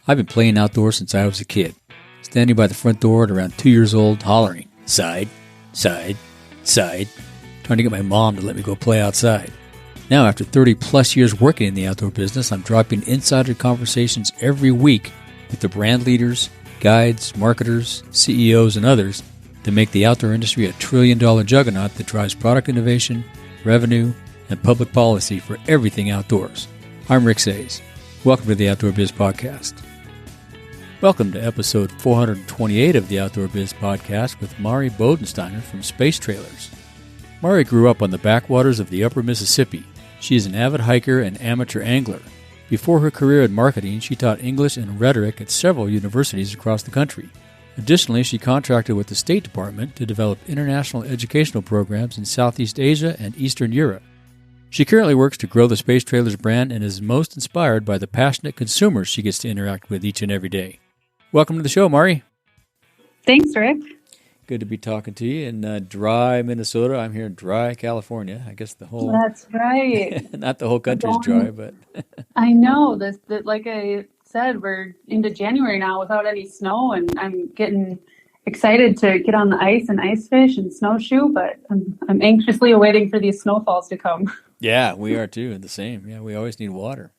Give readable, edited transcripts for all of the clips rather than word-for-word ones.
I've been playing outdoors since I was a kid, standing by the front door at around 2 years old, hollering, side, side, side, trying to get my mom to let me go play outside. Now, after 30 plus years working in the outdoor business, I'm dropping insider conversations every week with the brand leaders, guides, marketers, CEOs, and others to make the outdoor industry a trillion-dollar juggernaut that drives product innovation, revenue, and public policy for everything outdoors. I'm Rick Sayes. Welcome to the Outdoor Biz Podcast. Welcome to episode 428 of the Outdoor Biz Podcast with Mari Bodensteiner from Space Trailers. Mari grew up on the backwaters of the upper Mississippi. She is an avid hiker and amateur angler. Before her career in marketing, she taught English and Rhetoric at several universities across the country. Additionally, she contracted with the State Department to develop international educational programs in Southeast Asia and Eastern Europe. She currently works to grow the Space Trailers brand and is most inspired by the passionate consumers she gets to interact with each and every day. Welcome to the show, Mari. Thanks, Rick. Good to be talking to you in dry Minnesota. I'm here in dry California. I guess the whole... That's right. Not the whole country's dry, but... I know. That, like I said, we're into January now without any snow, and I'm getting excited to get on the ice and ice fish and snowshoe, but I'm anxiously awaiting for these snowfalls to come. Yeah, we are too. The same. Yeah, we always need water.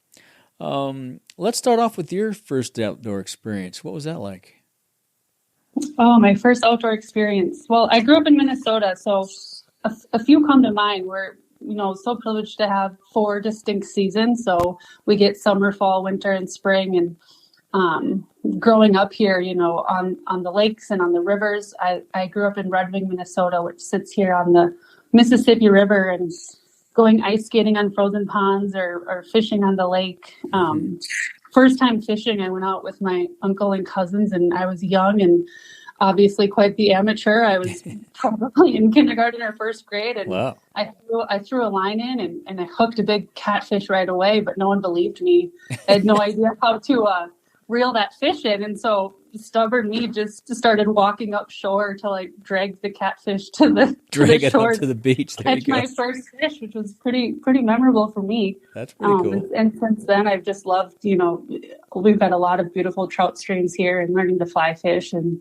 Let's start off with your first outdoor experience. What was that like? Oh, my first outdoor experience. Well, I grew up in Minnesota, so a few come to mind. We're, so privileged to have 4 distinct seasons. So we get summer, fall, winter, and spring. And growing up here, on the lakes and on the rivers, I grew up in Red Wing, Minnesota, which sits here on the Mississippi River, and going ice skating on frozen ponds or fishing on the lake. First time fishing, I went out with my uncle and cousins, and I was young and obviously quite the amateur. I was probably in kindergarten or first grade, and wow. I threw a line in and I hooked a big catfish right away, but no one believed me. I had no idea how to reel that fish in, and so stubborn me just started walking up shore to drag the catfish to the shore, to the beach. There catch my first fish, which was pretty memorable for me. That's pretty cool. And since then, I've just loved. We've got a lot of beautiful trout streams here, and learning to fly fish, and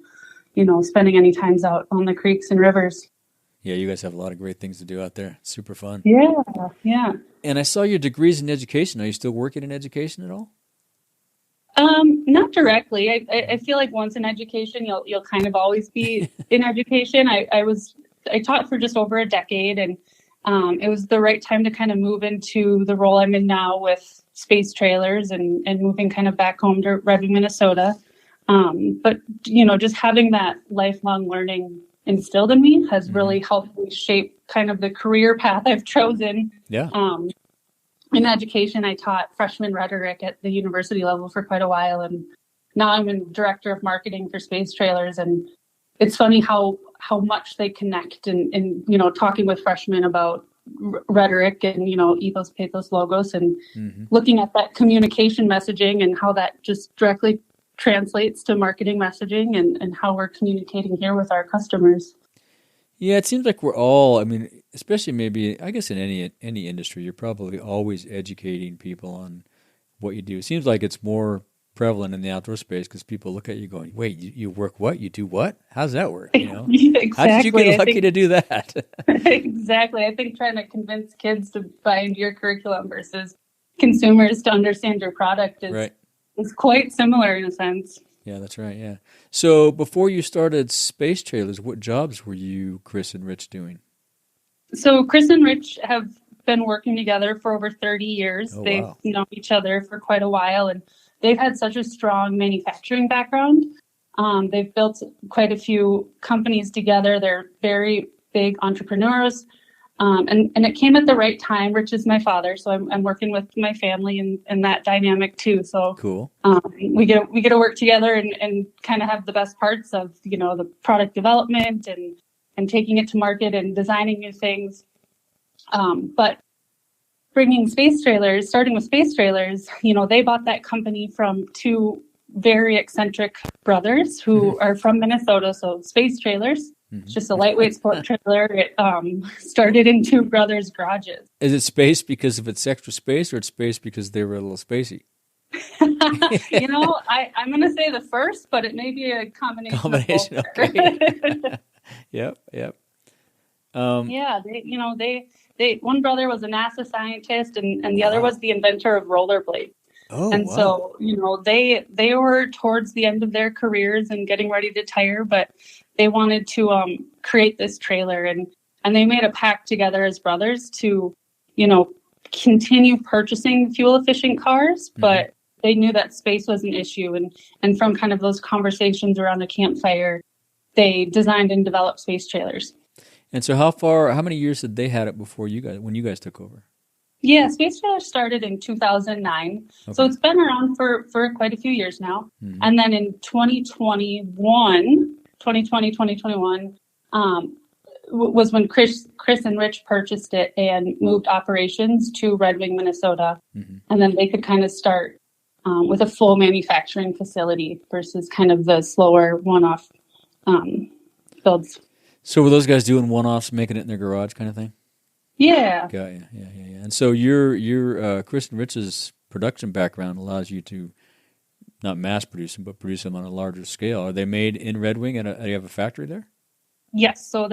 spending any times out on the creeks and rivers. Yeah, you guys have a lot of great things to do out there. It's super fun. Yeah. And I saw your degrees in education. Are you still working in education at all? Not directly. I feel like once in education, you'll kind of always be in education. I taught for just over a decade, and it was the right time to kind of move into the role I'm in now with Space Trailers and moving kind of back home to Red Wing, Minnesota. But just having that lifelong learning instilled in me has really helped me shape kind of the career path I've chosen. Yeah. In education, I taught freshman rhetoric at the university level for quite a while, and now I'm a director of marketing for Space Trailers. And it's funny how much they connect and talking with freshmen about rhetoric and ethos, pathos, logos, and looking at that communication messaging and how that just directly translates to marketing messaging and how we're communicating here with our customers. Yeah, it seems like we're all, especially maybe, I guess in any industry, you're probably always educating people on what you do. It seems like it's more prevalent in the outdoor space because people look at you going, wait, you work what? You do what? How's that work? Exactly. How did you get lucky to do that? Exactly. I think trying to convince kids to buy into your curriculum versus consumers to understand your product is quite similar in a sense. Yeah, that's right, yeah. So before you started Space Trailers, what jobs were you, Chris and Rich, doing? So Chris and Rich have been working together for over 30 years. Oh, they've wow. known each other for quite a while, and they've had such a strong manufacturing background. They've built quite a few companies together. They're very big entrepreneurs. And it came at the right time. Rich is my father, so I'm working with my family and that dynamic too. So cool. We get to work together and kind of have the best parts of the product development and taking it to market and designing new things. But starting with Space Trailers, they bought that company from 2 very eccentric brothers who are from Minnesota. So Space Trailers. It's just a lightweight sport trailer. It started in 2 brothers' garages. Is it space because of its extra space, or it's space because they were a little spacey? I'm going to say the first, but it may be a combination of both. Okay. Yep. Yeah, one brother was a NASA scientist, and the other was the inventor of rollerblades. Oh, and wow. So, they were towards the end of their careers and getting ready to retire, but they wanted to create this trailer, and they made a pact together as brothers to, continue purchasing fuel efficient cars, but they knew that space was an issue, and from kind of those conversations around a campfire, they designed and developed space trailers. And so how many years had they had it before when you guys took over? Yeah, Space Trailer started in 2009. Okay. So it's been around for quite a few years now. Mm-hmm. And then in 2021, was when Chris and Rich purchased it and moved operations to Red Wing, Minnesota. Mm-hmm. And then they could kind of start with a full manufacturing facility versus kind of the slower one-off builds. So were those guys doing one-offs, making it in their garage kind of thing? Yeah. Got you. Yeah. And so your Chris and Rich's production background allows you to not mass produce them, but produce them on a larger scale. Are they made in Red Wing, and do you have a factory there? Yes. So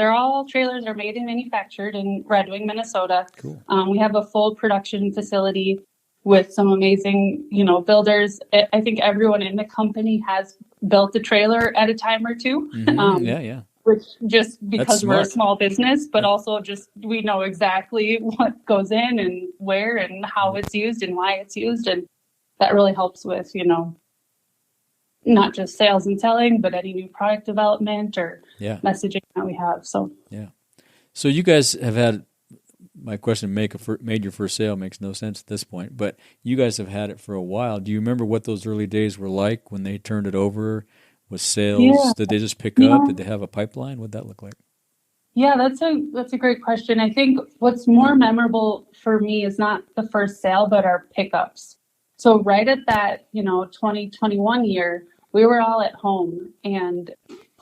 trailers are made and manufactured in Red Wing, Minnesota. Cool. We have a full production facility with some amazing, builders. I think everyone in the company has built a trailer at a time or two. Mm-hmm. Yeah. Which just because we're a small business, but also just we know exactly what goes in and where and how it's used and why it's used. And that really helps with, not just sales and selling, but any new product development or messaging that we have. So So you guys have had, my question, made your first sale makes no sense at this point, but you guys have had it for a while. Do you remember what those early days were like when they turned it over? Was sales? Yeah. Did they just pick up? Did they have a pipeline? What did that look like? Yeah, that's a great question. I think what's more memorable for me is not the first sale, but our pickups. So right at that, 2021 year, we were all at home and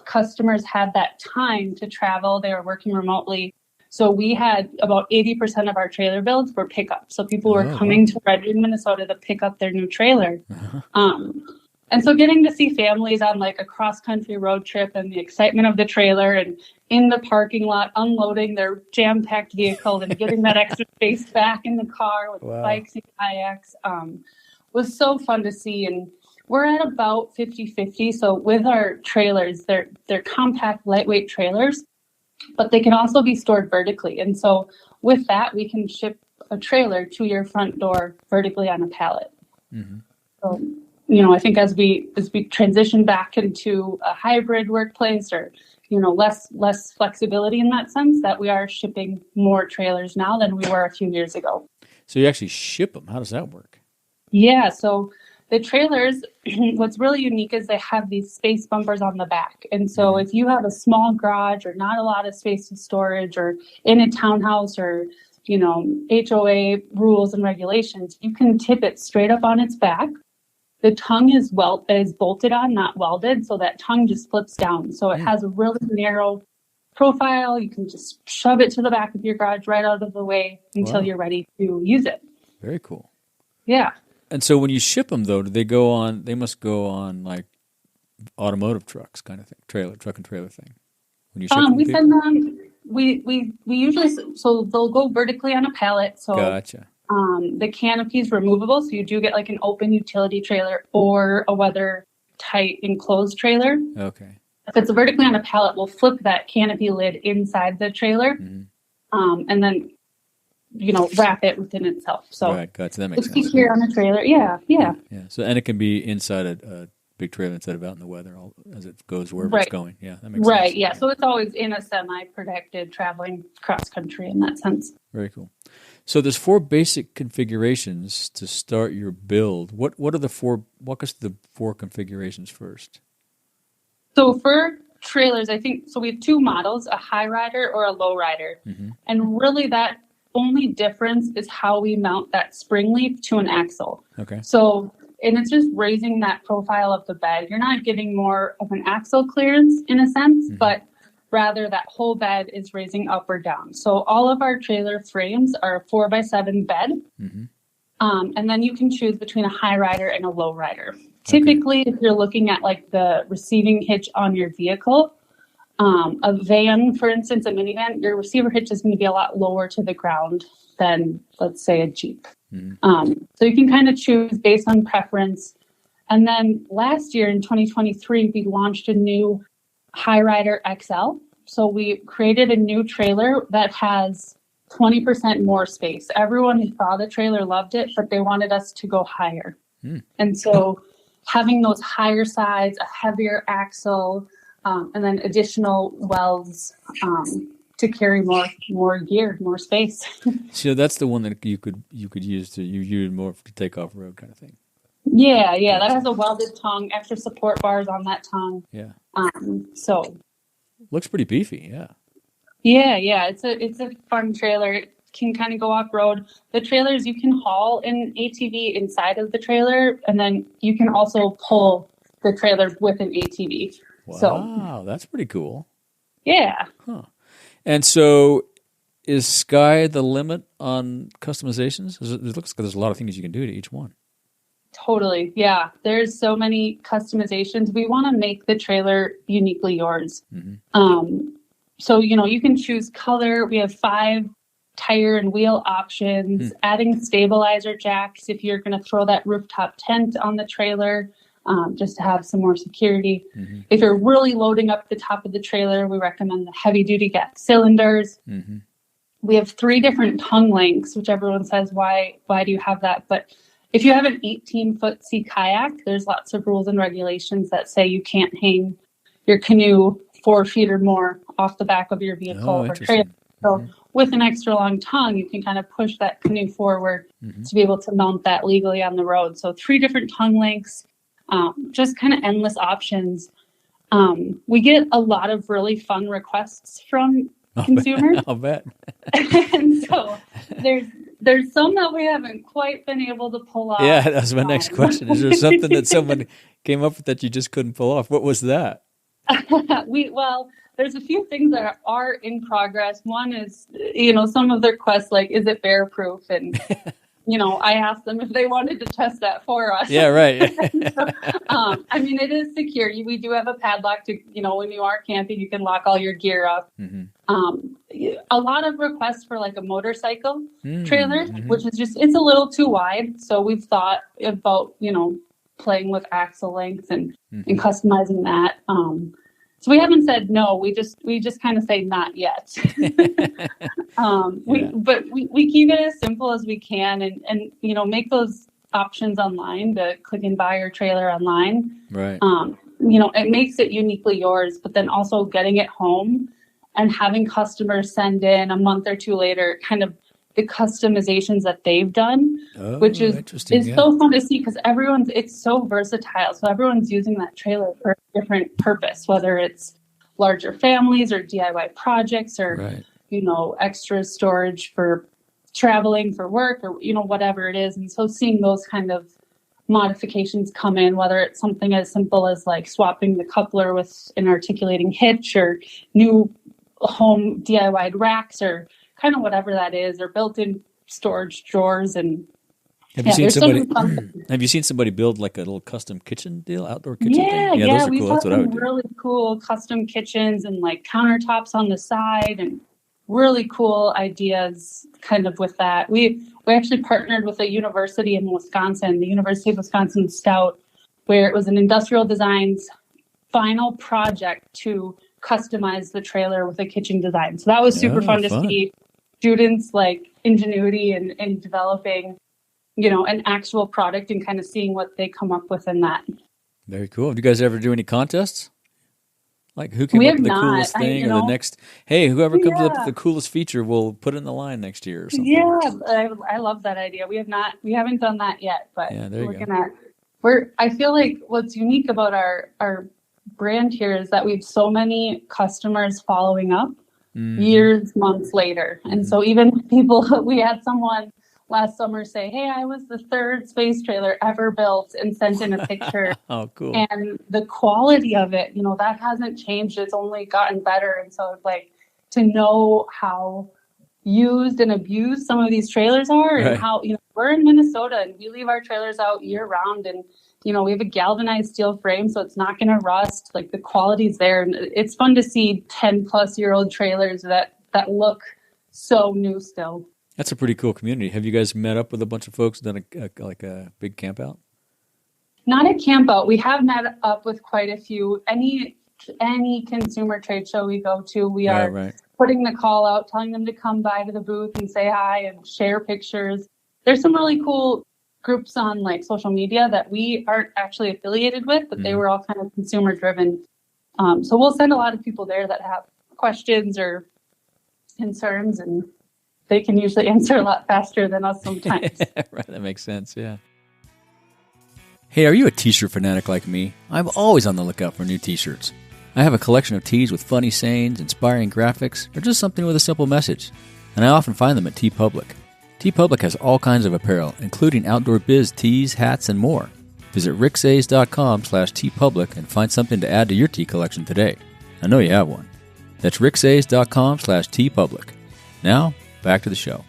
customers had that time to travel. They were working remotely. So we had about 80% of our trailer builds were pickups. So people were coming to Red Wing, Minnesota to pick up their new trailer. Uh-huh. And so getting to see families on like a cross-country road trip and the excitement of the trailer and in the parking lot unloading their jam-packed vehicle and getting that extra space back in the car with bikes and kayaks was so fun to see. And we're at about 50-50. So with our trailers, they're compact, lightweight trailers, but they can also be stored vertically. And so with that, we can ship a trailer to your front door vertically on a pallet. Mm-hmm. So, I think as we transition back into a hybrid workplace or, less flexibility in that sense, that we are shipping more trailers now than we were a few years ago. So you actually ship them. How does that work? Yeah. So the trailers, what's really unique is they have these space bumpers on the back. And so if you have a small garage or not a lot of space for storage or in a townhouse or, HOA rules and regulations, you can tip it straight up on its back. The tongue is bolted on, not welded, so that tongue just flips down. So it has a really narrow profile. You can just shove it to the back of your garage right out of the way until you're ready to use it. Very cool. Yeah. And so when you ship them, though, they must go on like automotive trucks kind of thing, truck and trailer thing. When you ship them, we send them, we usually, so they'll go vertically on a pallet. So gotcha. The canopy is removable, so you do get like an open utility trailer or a weather-tight enclosed trailer. Okay. If it's vertically on a pallet, we'll flip that canopy lid inside the trailer, and then wrap it within itself. So right, gotcha. That makes sense. It's secure on the trailer. Yeah. So and it can be inside a big trailer instead of out in the weather as it goes wherever it's going. Yeah, that makes sense. Right. Yeah. So it's always in a semi-protected traveling cross country in that sense. Very cool. So there's 4 basic configurations to start your build. What are the 4? Walk us through the 4 configurations first. So for trailers, I think, so we have 2 models, a high rider or a low rider. Mm-hmm. And really that only difference is how we mount that spring leaf to an axle. Okay. So, and it's just raising that profile of the bed. You're not getting more of an axle clearance in a sense, but rather that whole bed is raising up or down. So all of our trailer frames are a 4x7 bed. Mm-hmm. And then you can choose between a high rider and a low rider. Typically, if you're looking at like the receiving hitch on your vehicle, a van, for instance, a minivan, your receiver hitch is going to be a lot lower to the ground than, let's say, a Jeep. So you can kind of choose based on preference. And then last year in 2023, we launched a new High Rider XL. So we created a new trailer that has 20% more space. Everyone who saw the trailer loved it, but they wanted us to go higher. And so having those higher sides, a heavier axle, and then additional welds to carry more gear, more space. So that's the one that you could use to use more to take off road kind of thing. Yeah, that has a welded tongue, extra support bars on that tongue. Yeah. So looks pretty beefy. Yeah. Yeah. It's a fun trailer. It can kind of go off road. The trailers, you can haul an ATV inside of the trailer, and then you can also pull the trailer with an ATV. Wow, that's pretty cool. Yeah. Huh. And so is sky the limit on customizations? It looks like there's a lot of things you can do to each one. Totally. Yeah. There's so many customizations. We want to make the trailer uniquely yours. So, you can choose color. We have 5 tire and wheel options, adding stabilizer jacks if you're going to throw that rooftop tent on the trailer, just to have some more security. If you're really loading up the top of the trailer, we recommend the heavy duty gas cylinders. We have 3 different tongue lengths, which everyone says, why do you have that? But if you have an 18-foot sea kayak, there's lots of rules and regulations that say you can't hang your canoe 4 feet or more off the back of your vehicle or trailer. So with an extra long tongue, you can kind of push that canoe forward to be able to mount that legally on the road. So 3 different tongue lengths, just kind of endless options. We get a lot of really fun requests from consumers. I'll bet. And so there's some that we haven't quite been able to pull off. Yeah, that's my next question. Is there something that someone came up with that you just couldn't pull off? What was that? There's a few things that are in progress. One is, some of their requests, like, is it bear proof? And, I asked them if they wanted to test that for us. Yeah, right. So, it is secure. We do have a padlock to, when you are camping, you can lock all your gear up. A lot of requests for like a motorcycle trailer, which is it's a little too wide. So we've thought about, playing with axle length and customizing that. So we haven't said no. We just kind of say not yet. But we keep it as simple as we can, and make those options online to click and buy your trailer online. Right. It makes it uniquely yours, but then also getting it home and having customers send in a month or 2 later kind of the customizations that they've done, which is so fun to see because it's so versatile. So everyone's using that trailer for a different purpose, whether it's larger families or DIY projects or, extra storage for traveling for work or, whatever it is. And so seeing those kind of modifications come in, whether it's something as simple as like swapping the coupler with an articulating hitch or new home DIY racks or kind of whatever that is, or built-in storage drawers. And have you seen somebody build like a little custom kitchen deal, outdoor kitchen thing? Yeah, those are we've cool. got That's what I would some do. really cool custom kitchens and like countertops on the side and really cool ideas kind of with that. We actually partnered with a university in Wisconsin, the University of Wisconsin Scout, where it was an industrial designs final project to customize the trailer with a kitchen design. So that was super fun to see students like ingenuity and developing, an actual product and kind of seeing what they come up with in that. Very cool. Do you guys ever do any contests? Like who came up with the coolest thing or the next, whoever comes up with the coolest feature, we'll put it in the line next year or something. Yeah, I love that idea. We haven't done that yet, but I feel like what's unique about our brand here is that we have so many customers following up years, months later. And so even we had someone last summer say, hey, I was the 3rd space trailer ever built and sent in a picture. Oh, cool. And the quality of it, that hasn't changed. It's only gotten better. And so it's like to know how used and abused some of these trailers are and how, we're in Minnesota and we leave our trailers out year round, and we have a galvanized steel frame, so it's not going to rust. Like, the quality's there, and it's fun to see 10-plus-year-old trailers that look so new still. That's a pretty cool community. Have you guys met up with a bunch of folks, done a big camp out? Not a camp out. We have met up with quite a few. Any consumer trade show we go to, we are putting the call out, telling them to come by to the booth and say hi and share pictures. There's some really cool groups on like social media that we aren't actually affiliated with, but they were all kind of consumer driven. So we'll send a lot of people there that have questions or concerns, and they can usually answer a lot faster than us sometimes. Right, that makes sense, yeah. Hey, are you a t-shirt fanatic like me? I'm always on the lookout for new t-shirts. I have a collection of tees with funny sayings, inspiring graphics, or just something with a simple message, and I often find them at TeePublic. TeePublic has all kinds of apparel, including Outdoor Biz tees, hats, and more. Visit ricksays.com/teepublic and find something to add to your tee collection today. I know you have one. That's ricksays.com/teepublic. Now, back to the show.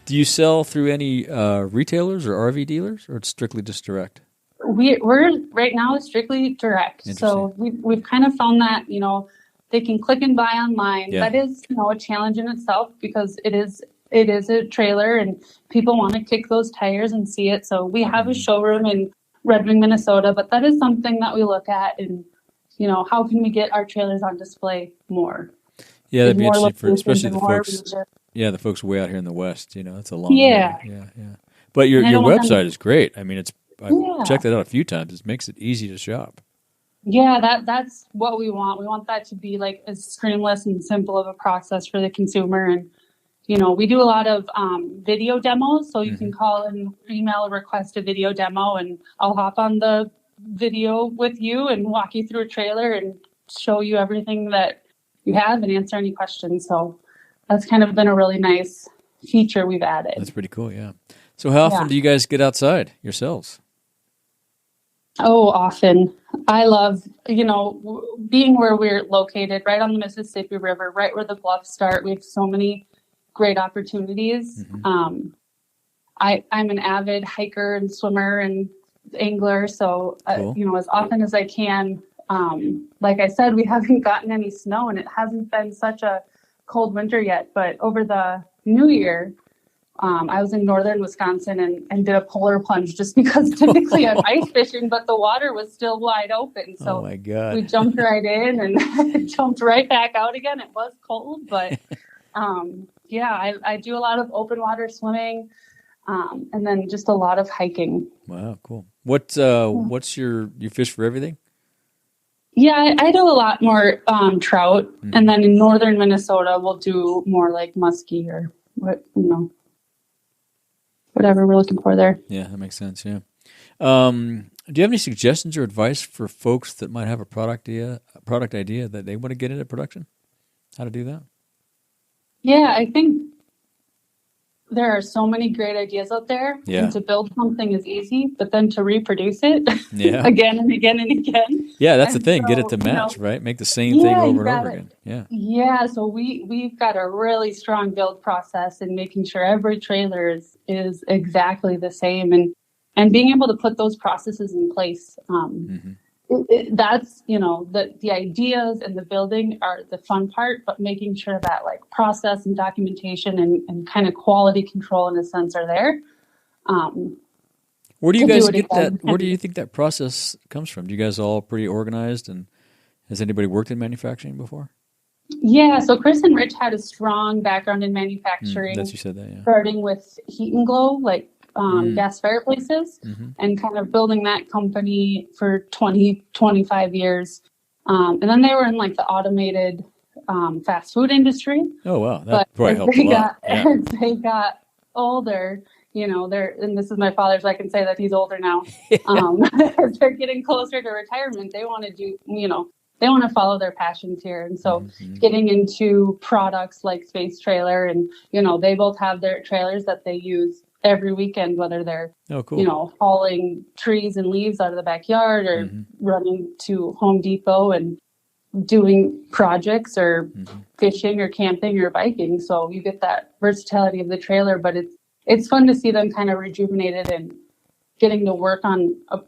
Do you sell through any retailers or RV dealers, or it's strictly just direct? We're right now strictly direct. So we've kind of found that, they can click and buy online. Yeah. That is, a challenge in itself, because it is a trailer and people want to kick those tires and see it. So we have a showroom in Red Wing, Minnesota, but that is something that we look at, and, how can we get our trailers on display more? Yeah, that'd be interesting especially the folks. Yeah, the folks way out here in the West, it's a long way. Yeah. But your website is great. I mean, I've checked it out a few times. It makes it easy to shop. Yeah, that's what we want. We want that to be like as seamless and simple of a process for the consumer. And, we do a lot of video demos. So you can call and email, request a video demo, and I'll hop on the video with you and walk you through a trailer and show you everything that you have and answer any questions. So that's kind of been a really nice feature we've added. That's pretty cool, yeah. So how often do you guys get outside yourselves? Oh, often. I love, being where we're located, right on the Mississippi River, right where the bluffs start. We have so many great opportunities. I'm an avid hiker and swimmer and angler. So, cool. As often as I can, like I said, we haven't gotten any snow, and it hasn't been such a cold winter yet. But over the New Year, I was in northern Wisconsin and did a polar plunge, just because typically I'm ice fishing, but the water was still wide open. So oh my God. We jumped right in and jumped right back out again. It was cold, but I do a lot of open water swimming, and then just a lot of hiking. Wow, cool. What's you fish for everything? Yeah, I do a lot more trout, and then in northern Minnesota we'll do more like muskie or whatever we're looking for there. Yeah, that makes sense. Yeah. Do you have any suggestions or advice for folks that might have a product idea that they want to get into production? How to do that? Yeah, I think there are so many great ideas out there. Yeah. And to build something is easy, but then to reproduce it again and again and again. Yeah, that's the thing. Get it to match, right? Make the same thing over and over again. Yeah. Yeah. So we've got a really strong build process in making sure every trailer is exactly the same, and being able to put those processes in place. That's, the ideas and the building are the fun part, but making sure that like process and documentation and kind of quality control in a sense are there. Where do you guys get that? Where do you think that process comes from? Do you guys all pretty organized, and has anybody worked in manufacturing before? Yeah. So Chris and Rich had a strong background in manufacturing. You said that, yeah. Starting with Heat and Glow, like gas fireplaces, and kind of building that company for 25 years. And then they were in like the automated fast food industry. Oh, wow. That probably helped a lot. As they got older, and this is my father, so I can say that he's older now. As they're getting closer to retirement, they want to do, they want to follow their passions here. And so getting into products like Space Trailer, and, they both have their trailers that they use every weekend, whether they're, hauling trees and leaves out of the backyard or running to Home Depot and doing projects or fishing or camping or biking. So you get that versatility of the trailer, but it's fun to see them kind of rejuvenated and getting to work on a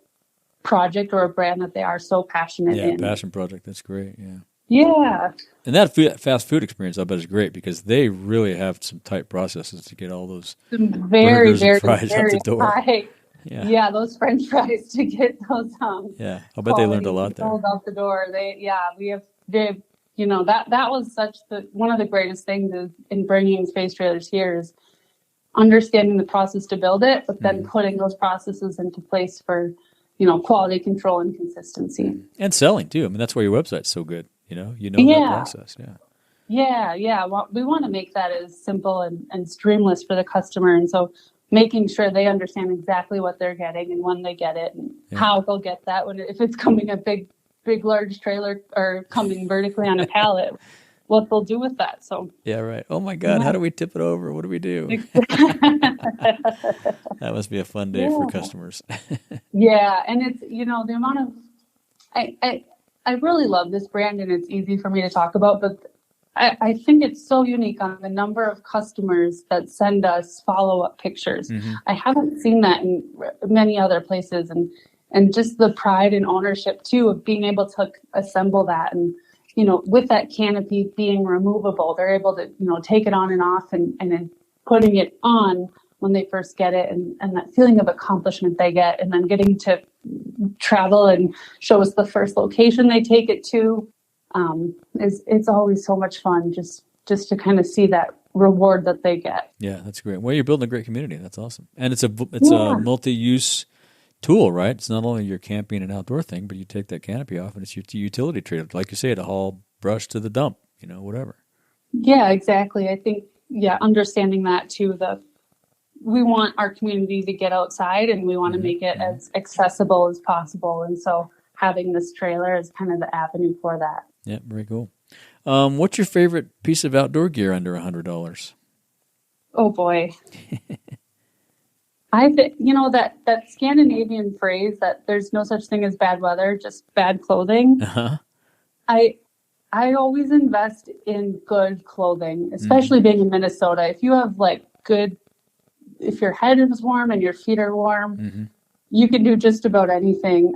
project or a brand that they are so passionate in. Yeah, passion project. That's great. Yeah. Yeah. And that fast food experience, I bet, is great because they really have some tight processes to get all those very, burgers very, and fries out the door. high. Yeah, those French fries to get those. Yeah, I bet they learned a lot there. Out the door. That was one of the greatest things in bringing space trailers here is understanding the process to build it, but then putting those processes into place for, quality control and consistency. And selling too. I mean, that's why your website's so good. That process. Yeah. Well, we want to make that as simple and streamless for the customer. And so making sure they understand exactly what they're getting and when they get it and how they'll get that if it's coming a big, large trailer or coming vertically on a pallet, what they'll do with that. So yeah, right. Oh my God, how do we tip it over? What do we do? That must be a fun day for customers. Yeah, and it's the amount of I really love this brand and it's easy for me to talk about, but I think it's so unique on the number of customers that send us follow-up pictures. I haven't seen that in many other places, and just the pride and ownership too of being able to assemble that, and with that canopy being removable, they're able to take it on and off, and then putting it on when they first get it, and that feeling of accomplishment they get, and then getting to travel and show us the first location they take it to. It's always so much fun just to kind of see that reward that they get. Yeah, that's great. Well, you're building a great community. That's awesome. And it's a multi-use tool, right? It's not only your camping and outdoor thing, but you take that canopy off and it's your utility trailer, like you say, to haul brush to the dump, whatever. Yeah, exactly. I think, understanding that too, we want our community to get outside and we want to make it as accessible as possible. And so having this trailer is kind of the avenue for that. Yeah, very cool. What's your favorite piece of outdoor gear under $100? Oh boy. That Scandinavian phrase that there's no such thing as bad weather, just bad clothing. Uh-huh. I always invest in good clothing, especially being in Minnesota. If you have if your head is warm and your feet are warm, you can do just about anything.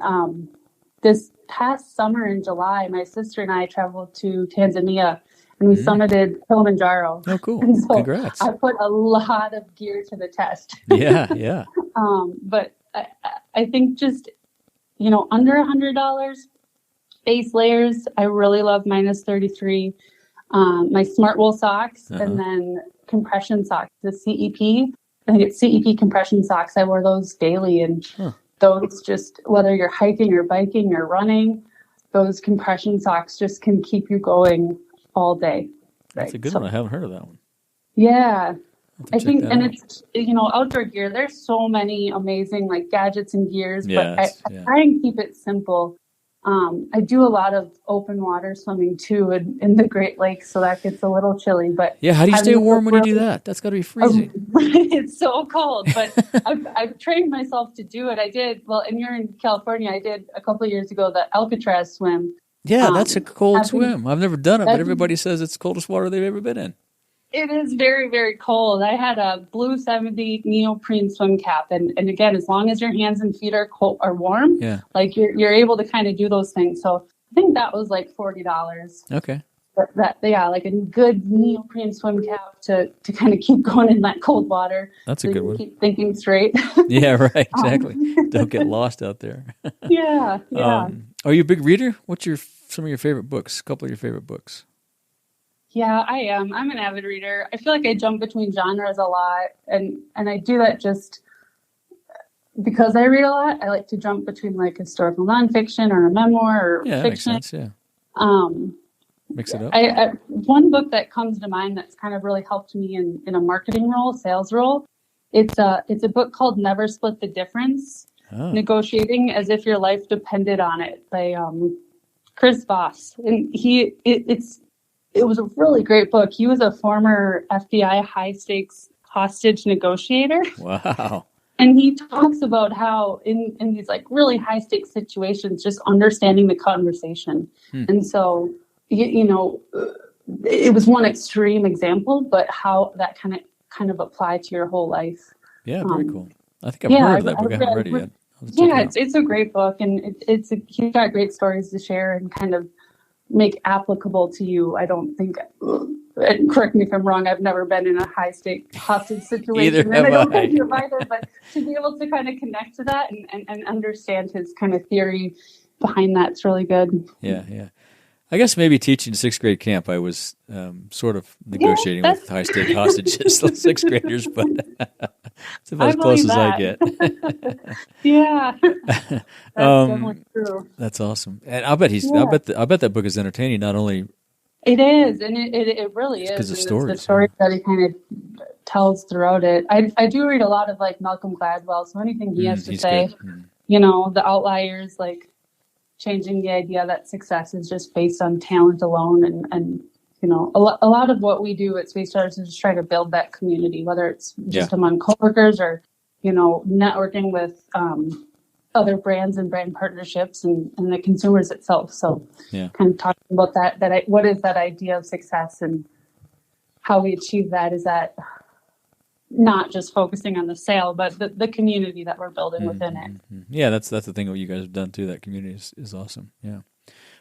This past summer in July, my sister and I traveled to Tanzania and we summited Kilimanjaro. Oh, cool. And so Congrats. I put a lot of gear to the test. Yeah. But I think just, under $100, base layers, I really love -33. My Smart Wool socks, and then compression socks, the CEP. I think it's CEP compression socks. I wear those daily, and those just, whether you're hiking or biking or running, those compression socks just can keep you going all day. That's a good one. I haven't heard of that one. Yeah. I think, and it's, outdoor gear, there's so many amazing gadgets and gears, but I try and keep it simple. I do a lot of open water swimming too in the Great Lakes, so that gets a little chilly. But yeah, how do you stay warm when you do that? That's got to be freezing. It's so cold, but I've trained myself to do it. I did, and you're in California, I did a couple of years ago the Alcatraz swim. Yeah, that's a cold swim. I've never done it, but everybody says it's the coldest water they've ever been in. It is very, very cold. I had a Blue 70 neoprene swim cap. And again, as long as your hands and feet are cold or warm, you're able to kind of do those things. So I think that was $40. Okay. But a good neoprene swim cap to kind of keep going in that cold water. That's a good one. Keep thinking straight. Yeah, right. Exactly. Don't get lost out there. Yeah. Are you a big reader? What's some of your favorite books? A couple of your favorite books? Yeah, I am. I'm an avid reader. I feel like I jump between genres a lot, and I do that just because I read a lot. I like to jump between historical nonfiction or a memoir or fiction. Makes sense, yeah. Mix it up. One book that comes to mind that's kind of really helped me in a marketing role, sales role. It's a book called Never Split the Difference: Negotiating as If Your Life Depended on It by Chris Voss, and it was a really great book. He was a former FBI high-stakes hostage negotiator. Wow. And he talks about how in these really high-stakes situations, just understanding the conversation. And so, it was one extreme example, but how that kind of kind of apply to your whole life. Yeah, very cool. I think I've heard of that book. I haven't read it yet. Yeah, it's a great book, and he's got great stories to share and kind of make applicable to you. I don't think, and correct me if I'm wrong, I've never been in a high stake hostage situation. Either have I don't I. think you're either, but to be able to kind of connect to that and understand his kind of theory behind that's really good. Yeah. I guess maybe teaching sixth grade camp, I was sort of negotiating with high stake hostages, sixth graders, but it's about as close as I get. Yeah, that's definitely true. That's awesome, and I bet that book is entertaining. Not only it is, and it really is because of stories. The stories that he kind of tells throughout it. I do read a lot of like Malcolm Gladwell, so anything he has to say, the outliers, like changing the idea that success is just based on talent alone, and a lot of what we do at Space Starters is just try to build that community, whether it's just among coworkers or networking with other brands and brand partnerships and the consumers itself. So kind of talking about that what is that idea of success and how we achieve that? Is that not just focusing on the sale, but the community that we're building within it. Yeah, that's the thing what you guys have done too. That community is awesome. Yeah.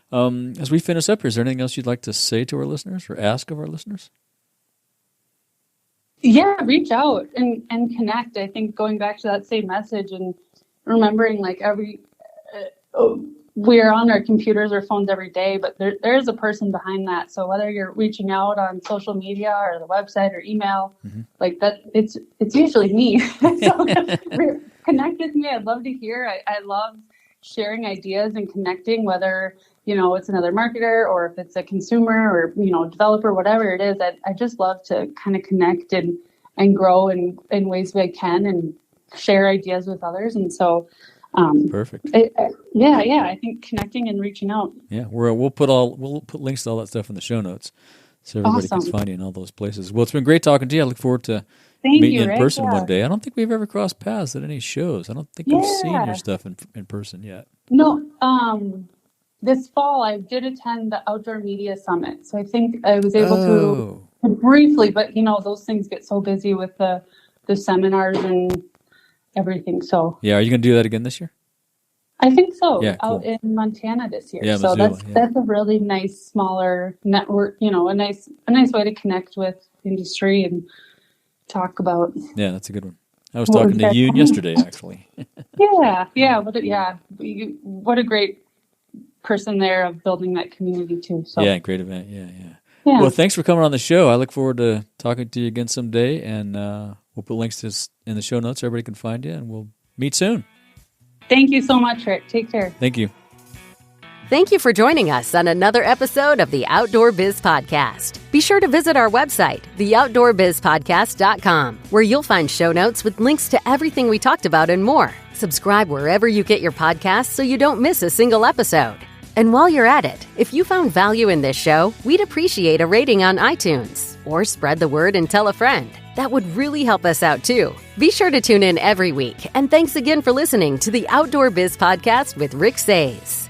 As we finish up here, is there anything else you'd like to say to our listeners or ask of our listeners? Yeah, reach out and connect. I think going back to that same message and remembering like we're on our computers or phones every day, but there is a person behind that. So whether you're reaching out on social media or the website or email, like that, it's usually me. So connect with me. I'd love to hear. I love sharing ideas and connecting, whether, it's another marketer or if it's a consumer or, developer, whatever it is. I just love to kind of connect and grow in ways we can and share ideas with others. And so, perfect. I think connecting and reaching out. Yeah, we'll put links to all that stuff in the show notes, so everybody can find you in all those places. Well, it's been great talking to you. I look forward to meeting you in person one day. I don't think we've ever crossed paths at any shows. I don't think we've seen your stuff in person yet. No, this fall I did attend the Outdoor Media Summit, so I think I was able to briefly, but those things get so busy with the seminars and everything. So yeah, are you going to do that again this year? I think so. Yeah, cool. Out in Montana this year. Yeah, so Missoula, that's a really nice smaller network. A nice way to connect with industry and talk about. Yeah, that's a good one. I was talking to you yesterday, actually. What a great person there of building that community too. So yeah, great event. Yeah. Well, thanks for coming on the show. I look forward to talking to you again someday, and we'll put links to this in the show notes so everybody can find you, and we'll meet soon. Thank you so much, Rick. Take care. Thank you. Thank you for joining us on another episode of the Outdoor Biz Podcast. Be sure to visit our website, theoutdoorbizpodcast.com, where you'll find show notes with links to everything we talked about and more. Subscribe wherever you get your podcasts so you don't miss a single episode. And while you're at it, if you found value in this show, we'd appreciate a rating on iTunes, or spread the word and tell a friend. That would really help us out too. Be sure to tune in every week, and thanks again for listening to the Outdoor Biz Podcast with Rick Sayes.